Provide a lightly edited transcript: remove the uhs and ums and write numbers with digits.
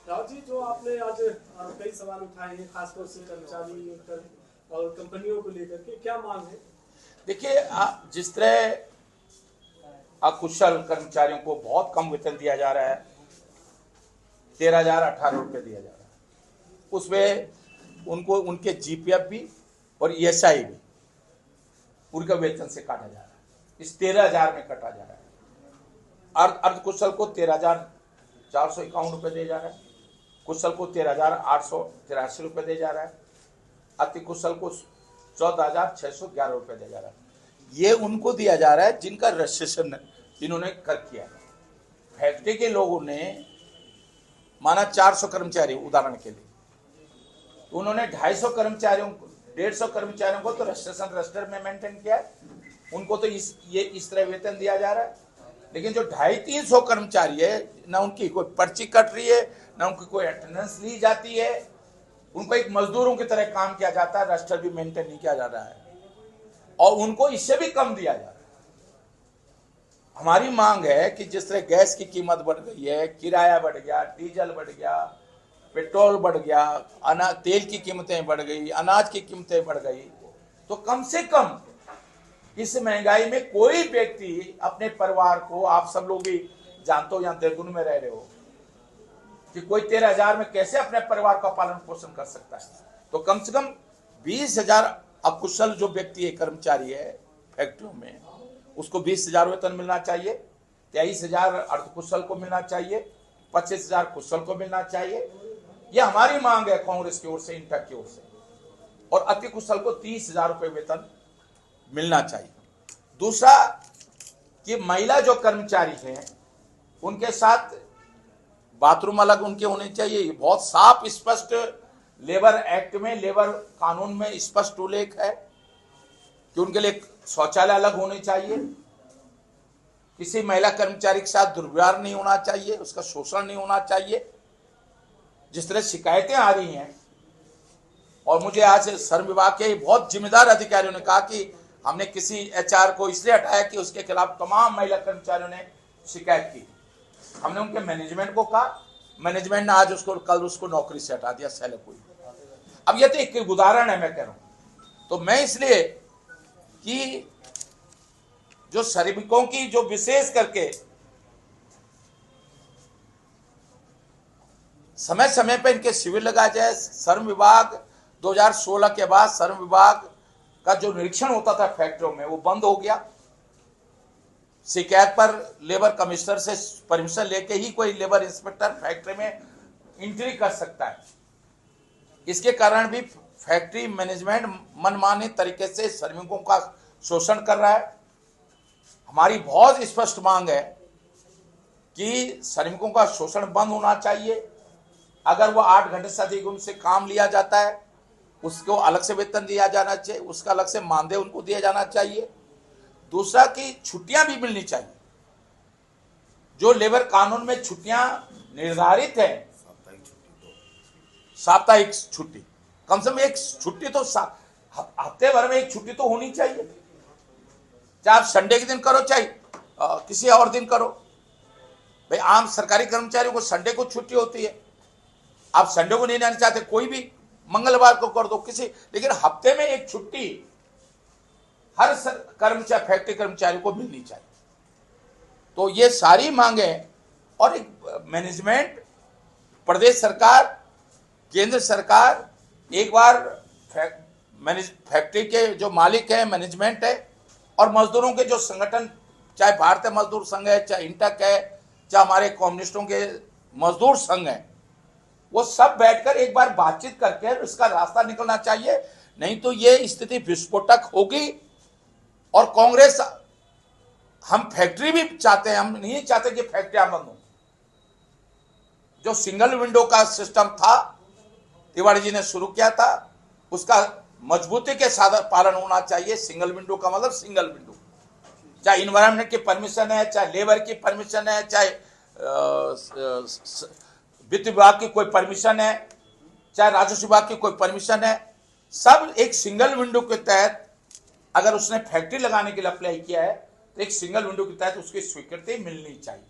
राव जी, जो आपने आज कई सवाल उठाए हैं, खासतौर से कर्मचारी और कंपनियों को लेकर के, क्या मांग है? देखिए, जिस तरह अकुशल कर्मचारियों को बहुत कम वेतन दिया जा रहा है, 13,018 रुपये दिया जा रहा है, उसमें उनको उनके जीपीएफ भी और ईएसआई भी उनका वेतन से काटा जा रहा है। इस 13,000 में कटा जा रहा है। अर्धकुशल को 13,451 रुपये दिया जा रहा है, कुशल को 13,883 रुपये दिया जा रहा है, अति कुशल को 14,611 रुपये दिया जा रहा है। ये उनको दिया जा रहा है जिनका रजिस्ट्रेशन इन्होंने कर किया है। फैक्ट्री के लोगों ने माना 400 कर्मचारी उदाहरण के लिए, तो उन्होंने 150 कर्मचारियों को तो रजिस्ट्रेशन रजिस्टर में मेंटेन किया है, उनको तो इस तरह वेतन दिया जा रहा है। लेकिन जो 250-300 कर्मचारी है, ना उनकी कोई पर्ची कट रही है, ना उनकी कोई अटेंडेंस ली जाती है, उनको एक मजदूरों की तरह काम किया जाता है, रजिस्टर भी मेंटेन नहीं किया जा रहा है और उनको इससे भी कम दिया जा रहा है। हमारी मांग है कि जिस तरह गैस की कीमत बढ़ गई है, किराया बढ़ गया, डीजल बढ़ गया, पेट्रोल बढ़ गया, तेल की कीमतें बढ़ गई, अनाज की कीमतें बढ़ गई, तो कम से कम इस महंगाई में कोई व्यक्ति अपने परिवार को, आप सब लोग भी जानते हो, यहाँ देहरादून में रह रहे हो, कि कोई 13,000 में कैसे अपने परिवार का पालन पोषण कर सकता है। तो कम से कम 20,000 अकुशल जो व्यक्ति है, कर्मचारी है फैक्ट्रियों में, उसको 20,000 वेतन मिलना चाहिए, 23,000 अर्धकुशल को मिलना चाहिए, 25,000 कुशल को मिलना चाहिए। यह हमारी मांग है कांग्रेस की ओर से, इंटक की ओर से। और अति कुशल को 30,000 रुपये वेतन मिलना चाहिए। दूसरा कि महिला जो कर्मचारी हैं उनके साथ बाथरूम अलग उनके होने चाहिए। बहुत साफ स्पष्ट लेबर एक्ट में, लेबर कानून में स्पष्ट उल्लेख है कि उनके लिए शौचालय अलग होने चाहिए। किसी महिला कर्मचारी के साथ दुर्व्यवहार नहीं होना चाहिए, उसका शोषण नहीं होना चाहिए। जिस तरह शिकायतें आ रही हैं, और मुझे आज श्रम विभाग के बहुत जिम्मेदार अधिकारियों ने कहा कि हमने किसी एचआर को इसलिए हटाया कि उसके खिलाफ तमाम महिला कर्मचारियों ने शिकायत की। हमने उनके मैनेजमेंट को कहा, मैनेजमेंट ने आज कल उसको नौकरी से हटा दिया, सेलेक्ट हुई। अब यह तो एक उदाहरण है, मैं कह रहा हूं। तो मैं इसलिए कि जो श्रमिकों की जो विशेष करके समय समय पर इनके शिविर लगाया जाए। श्रम विभाग 2016 के बाद श्रम विभाग का जो निरीक्षण होता था फैक्ट्रियों में, वो बंद हो गया। शिकायत पर लेबर कमिश्नर से परमिशन लेके ही कोई लेबर इंस्पेक्टर फैक्ट्री में एंट्री कर सकता है। इसके कारण भी फैक्ट्री मैनेजमेंट मनमाने तरीके से श्रमिकों का शोषण कर रहा है। हमारी बहुत स्पष्ट मांग है कि श्रमिकों का शोषण बंद होना चाहिए। अगर वो 8 घंटे से अधिक उनसे काम लिया जाता है, उसको अलग से वेतन दिया जाना चाहिए, उसका अलग से मानदेय उनको दिया जाना चाहिए। दूसरा कि छुट्टियां भी मिलनी चाहिए। जो लेबर कानून में छुट्टियां निर्धारित है, साप्ताहिक छुट्टी, कम से कम एक छुट्टी तो हफ्ते भर में एक छुट्टी तो होनी चाहिए। चाहे आप संडे के दिन करो, चाहे किसी और दिन करो। भाई आम सरकारी कर्मचारियों को संडे को छुट्टी होती है, आप संडे को नहीं लेना चाहते, कोई भी मंगलवार को कर दो किसी, लेकिन हफ्ते में एक छुट्टी हर कर्मचारी, फैक्ट्री कर्मचारी को मिलनी चाहिए। तो ये सारी मांगे, और एक मैनेजमेंट, प्रदेश सरकार, केंद्र सरकार एक बार फैक्ट्री के जो मालिक है, मैनेजमेंट है, और मजदूरों के जो संगठन, चाहे भारतीय मजदूर संघ है, चाहे इंटक है, चाहे हमारे कम्युनिस्टों के मजदूर संघ है, वो सब बैठकर एक बार बातचीत करके इसका रास्ता निकलना चाहिए। नहीं तो ये स्थिति विस्फोटक होगी। और कांग्रेस, हम फैक्ट्री भी चाहते हैं, हम नहीं चाहते कि फैक्ट्रियां बंद हो। जो सिंगल विंडो का सिस्टम था, तिवारी जी ने शुरू किया था, उसका मजबूती के साथ पालन होना चाहिए। सिंगल विंडो का मतलब सिंगल विंडो, चाहे इन्वायरमेंट की परमिशन है, चाहे लेबर की परमिशन है, चाहे वित्त विभाग की कोई परमिशन है, चाहे राजस्व विभाग की कोई परमिशन है, सब एक सिंगल विंडो के तहत, अगर उसने फैक्ट्री लगाने के लिए अप्लाई किया है तो एक सिंगल विंडो के तहत उसकी स्वीकृति मिलनी चाहिए।